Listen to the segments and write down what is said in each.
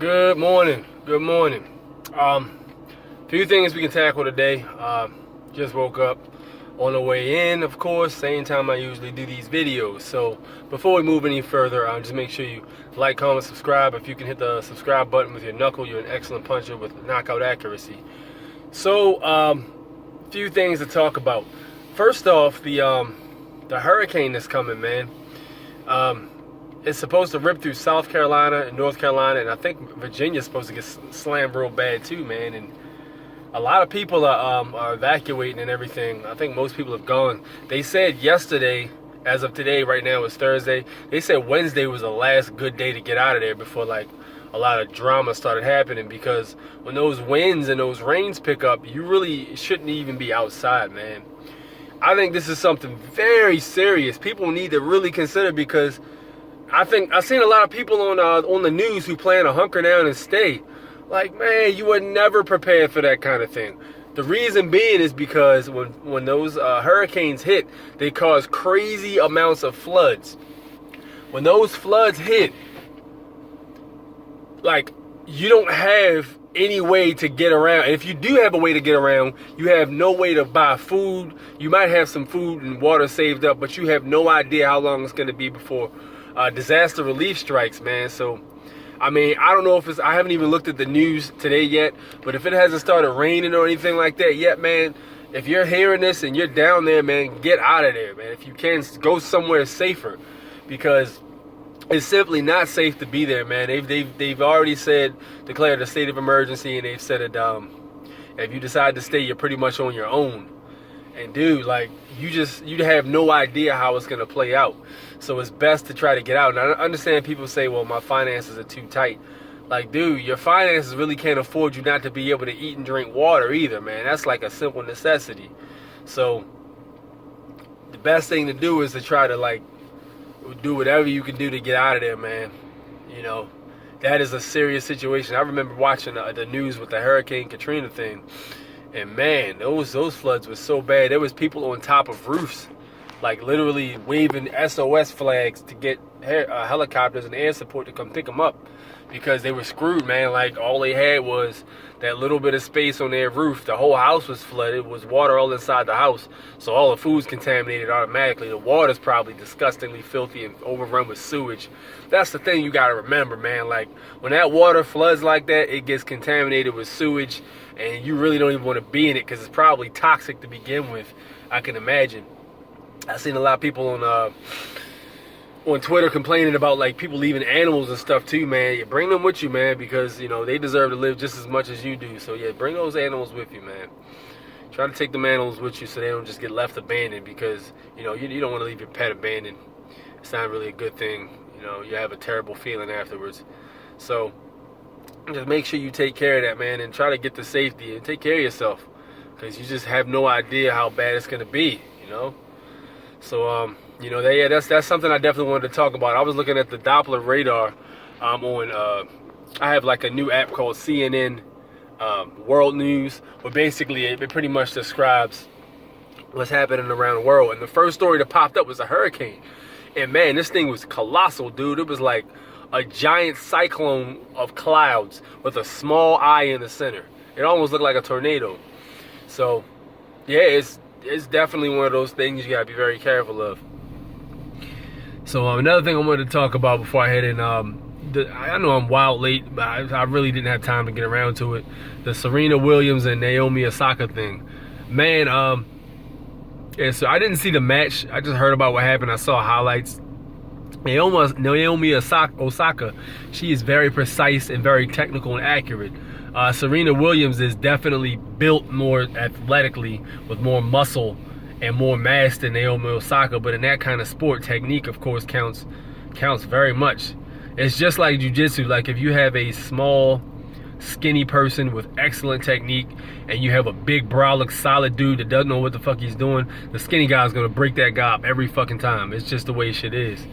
Good morning. Good morning. Few things we can tackle today. Just woke up on the way in, of course, same time I usually do these videos. So before we move any further, just make sure you like, comment, subscribe. If you can hit the subscribe button with your knuckle, you're an excellent puncher with knockout accuracy. So, few things to talk about. First off, the hurricane that's coming, man. It's supposed to rip through South Carolina and North Carolina, and I think Virginia's supposed to get slammed real bad too, man. And a lot of people are evacuating and everything. I think most people have gone. They said yesterday, as of today, right now it's Thursday, they said Wednesday was the last good day to get out of there before like a lot of drama started happening, because when those winds and those rains pick up, you really shouldn't even be outside, man. I think this is something very serious. People need to really consider, because I think I've seen a lot of people on the news who plan to hunker down and stay. Like, man, you were never prepared for that kind of thing. The reason being is because when those hurricanes hit, they cause crazy amounts of floods. When those floods hit, like, you don't have any way to get around. And if you do have a way to get around, you have no way to buy food. You might have some food and water saved up, but you have no idea how long it's going to be before disaster relief strikes, man. So, I mean, I don't know if I haven't even looked at the news today yet, but if it hasn't started raining or anything like that yet, man, if you're hearing this and you're down there, man, get out of there, man. If you can, go somewhere safer, because it's simply not safe to be there, man. They've already declared a state of emergency, and they've said that if you decide to stay, you're pretty much on your own. And dude, like, you have no idea how it's gonna play out. So it's best to try to get out. And I understand people say, well, my finances are too tight. Like, dude, your finances really can't afford you not to be able to eat and drink water either, man. That's like a simple necessity. So the best thing to do is to try to, like, do whatever you can do to get out of there, man. You know, that is a serious situation. I remember watching the news with the Hurricane Katrina thing, and man, those floods were so bad. There was people on top of roofs, like literally waving SOS flags to get helicopters and air support to come pick them up, because they were screwed, man. Like, all they had was that little bit of space on their roof. The whole house was flooded. It was water all inside the house, so all the food's contaminated automatically. The water's probably disgustingly filthy and overrun with sewage. That's the thing you gotta remember, man. Like, when that water floods like that, it gets contaminated with sewage, and you really don't even want to be in it, because it's probably toxic to begin with, I can imagine. I've seen a lot of people on Twitter complaining about, like, people leaving animals and stuff too, man. Yeah, bring them with you, man, because, you know, they deserve to live just as much as you do. So yeah, bring those animals with you, man. Try to take them animals with you so they don't just get left abandoned, because, you know, you don't want to leave your pet abandoned. It's not really a good thing. You know, you have a terrible feeling afterwards. So just make sure you take care of that, man, and try to get to safety and take care of yourself, because you just have no idea how bad it's going to be, you know. So, you know, that's something I definitely wanted to talk about. I was looking at the Doppler radar I have like a new app called CNN World News, where basically it pretty much describes what's happening around the world. And the first story that popped up was a hurricane. And man, this thing was colossal, dude. It was like a giant cyclone of clouds with a small eye in the center. It almost looked like a tornado. So, yeah, it's definitely one of those things you gotta be very careful of. So another thing I wanted to talk about before I head in, I know I'm wild late, but I really didn't have time to get around to it. The Serena Williams and Naomi Osaka thing, man. Yeah, so I didn't see the match. I just heard about what happened. I saw highlights. Naomi Osaka, she is very precise and very technical and accurate. Serena Williams is definitely built more athletically, with more muscle and more mass than Naomi Osaka. But in that kind of sport, technique, of course, counts very much. It's just like jiu-jitsu. Like, if you have a small, skinny person with excellent technique, and you have a big, brolic, solid dude that doesn't know what the fuck he's doing, the skinny guy's gonna break that guy up every fucking time. It's just the way shit is.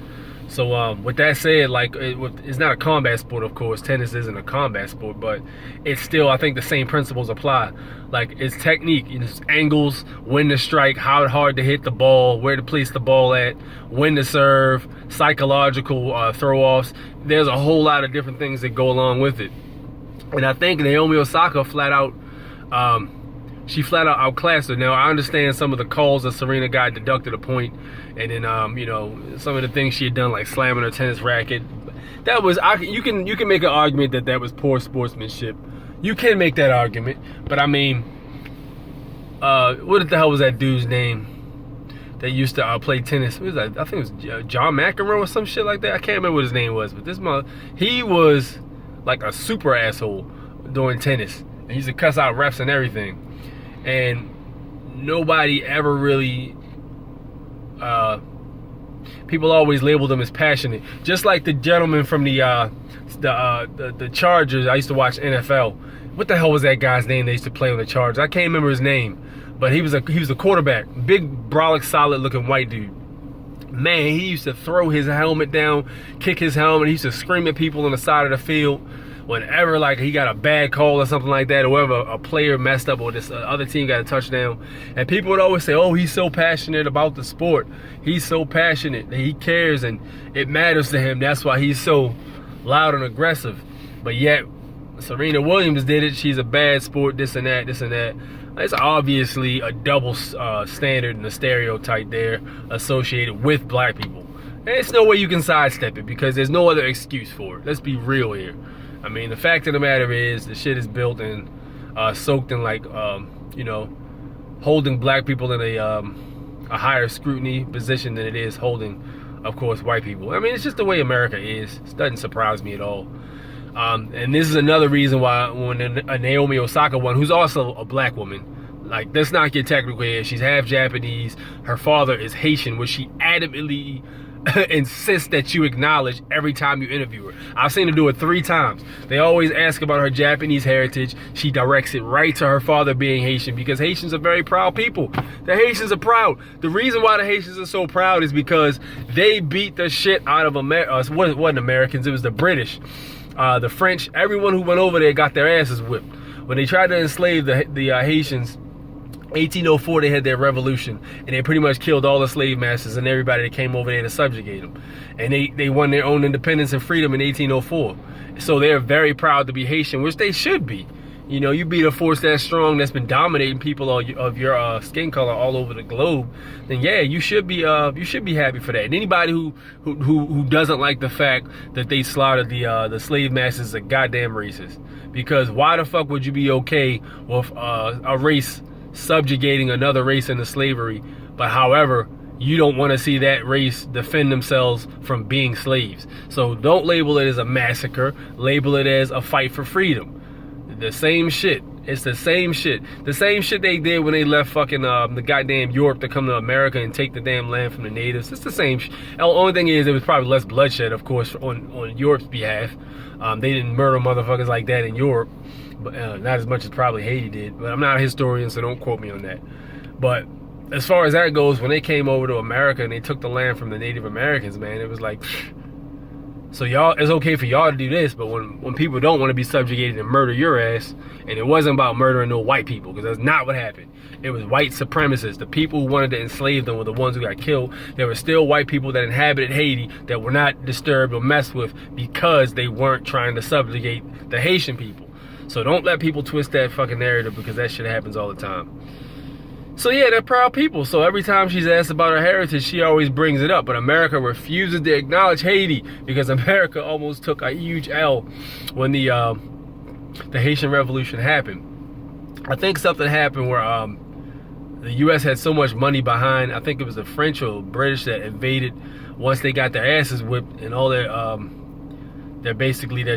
So with that said, like it's not a combat sport, of course. Tennis isn't a combat sport, but it's still, I think the same principles apply. Like it's technique, it's angles, when to strike, how hard to hit the ball, where to place the ball at, when to serve, psychological throw-offs. There's a whole lot of different things that go along with it. And I think Naomi Osaka flat out outclassed her. Now, I understand some of the calls that Serena got deducted a point, and then, you know, some of the things she had done, like slamming her tennis racket. That was, you can make an argument that that was poor sportsmanship. You can make that argument, but I mean, what the hell was that dude's name that used to play tennis? What was that? I think it was John McEnroe or some shit like that. I can't remember what his name was, but he was like a super asshole doing tennis. And he used to cuss out refs and everything. And nobody ever really, people always labeled him as passionate. Just like the gentleman from the Chargers. I used to watch NFL. What the hell was that guy's name they used to play on the Chargers? I can't remember his name, but he was a quarterback, big, brolic, solid-looking white dude. Man, he used to throw his helmet down, kick his helmet. He used to scream at people on the side of the field. Whenever like he got a bad call or something like that, or whether a player messed up or this other team got a touchdown, and people would always say, "Oh, he's so passionate about the sport. He's so passionate that he cares and it matters to him. That's why he's so loud and aggressive." But yet, Serena Williams did it. She's a bad sport. This and that. This and that. It's obviously a double standard and a stereotype there associated with black people. And there's no way you can sidestep it because there's no other excuse for it. Let's be real here. I mean, the fact of the matter is the shit is built and soaked in like, you know, holding black people in a higher scrutiny position than it is holding, of course, white people. I mean, it's just the way America is. It doesn't surprise me at all. And this is another reason why when Naomi Osaka won, who's also a black woman, like, let's not get technical here. She's half Japanese. Her father is Haitian, which she adamantly insists that you acknowledge every time you interview her. I've seen her do it 3 times. They always ask about her Japanese heritage. She directs it right to her father being Haitian because Haitians are very proud people. The Haitians are proud. The reason why the Haitians are so proud is because they beat the shit out of it wasn't Americans, it was the British. The French, everyone who went over there got their asses whipped. When they tried to enslave the Haitians, 1804 they had their revolution, and they pretty much killed all the slave masters and everybody that came over there to subjugate them. And they won their own independence and freedom in 1804. So they're very proud to be Haitian, which they should be. You know, you beat a force that strong that's been dominating people of your skin color all over the globe, then yeah, you should be happy for that. And anybody who doesn't like the fact that they slaughtered the slave masters is a goddamn racist. Because why the fuck would you be okay with a race subjugating another race into slavery, but however you don't want to see that race defend themselves from being slaves? So don't label it as a massacre, label it as a fight for freedom. The same shit. It's the same shit. The same shit they did when they left fucking the goddamn Europe to come to America and take the damn land from the natives. It's the same shit. The only thing is, it was probably less bloodshed, of course, on Europe's behalf. They didn't murder motherfuckers like that in Europe, but not as much as probably Haiti did. But I'm not a historian, so don't quote me on that. But as far as that goes, when they came over to America and they took the land from the Native Americans, man, it was like, so y'all, it's okay for y'all to do this, but when people don't want to be subjugated and murder your ass, and it wasn't about murdering no white people, because that's not what happened. It was white supremacists. The people who wanted to enslave them were the ones who got killed. There were still white people that inhabited Haiti that were not disturbed or messed with because they weren't trying to subjugate the Haitian people. So don't let people twist that fucking narrative, because that shit happens all the time. So yeah, they're proud people. So every time she's asked about her heritage, she always brings it up. But America refuses to acknowledge Haiti because America almost took a huge L when the Haitian Revolution happened. I think something happened where the U.S. had so much money behind. I think it was the French or British that invaded once they got their asses whipped and all their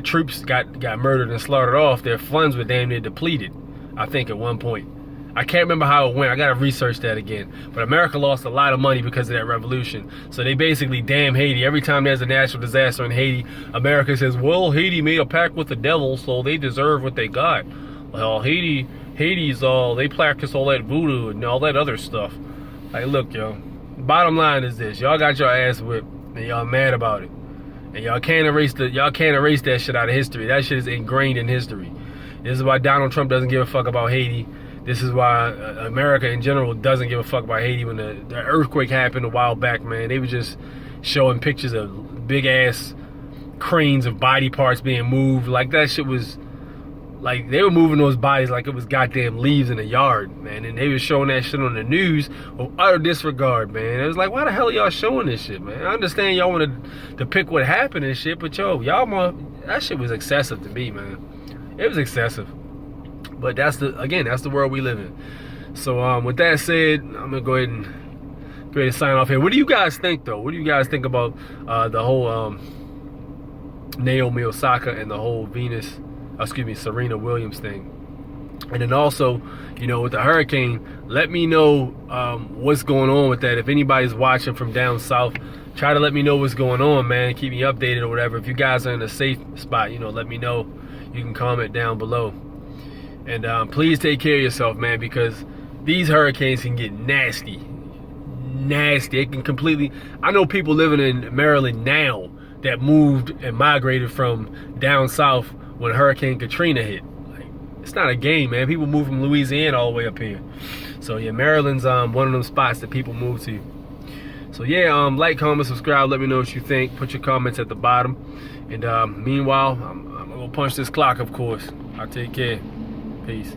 troops got murdered and slaughtered off. Their funds were damn near depleted, I think, at one point. I can't remember how it went. I gotta research that again. But America lost a lot of money because of that revolution. So they basically damn Haiti. Every time there's a natural disaster in Haiti, America says, well, Haiti made a pact with the devil, so they deserve what they got. Well, Haiti's all, they practice all that voodoo and all that other stuff. Like, look, yo, bottom line is this. Y'all got your ass whipped. and y'all mad about it. And y'all can't erase that shit out of history. That shit is ingrained in history. This is why Donald Trump doesn't give a fuck about Haiti. This is why America in general doesn't give a fuck about Haiti. When the earthquake happened a while back, man, they were just showing pictures of big ass cranes of body parts being moved. Like that shit was, like they were moving those bodies like it was goddamn leaves in a yard, man. And they were showing that shit on the news with utter disregard, man. It was like, why the hell are y'all showing this shit, man? I understand y'all want to depict what happened and shit, but that shit was excessive to me, man. It was excessive. But that's the world we live in. So with that said, I'm gonna go ahead and sign off here. What do you guys think though? What do you guys think about the whole Naomi Osaka and the whole Serena Williams thing? And then also, you know, with the hurricane, let me know what's going on with that. If anybody's watching from down south, try to let me know what's going on, man. Keep me updated or whatever. If you guys are in a safe spot, you know, let me know. You can comment down below. And please take care of yourself, man, because these hurricanes can get nasty. Nasty. It can completely... I know people living in Maryland now that moved and migrated from down south when Hurricane Katrina hit. Like, it's not a game, man. People move from Louisiana all the way up here. So yeah, Maryland's one of them spots that people move to. So yeah, like, comment, subscribe. Let me know what you think. Put your comments at the bottom. And meanwhile, I'm gonna punch this clock, of course. I'll take care. Peace.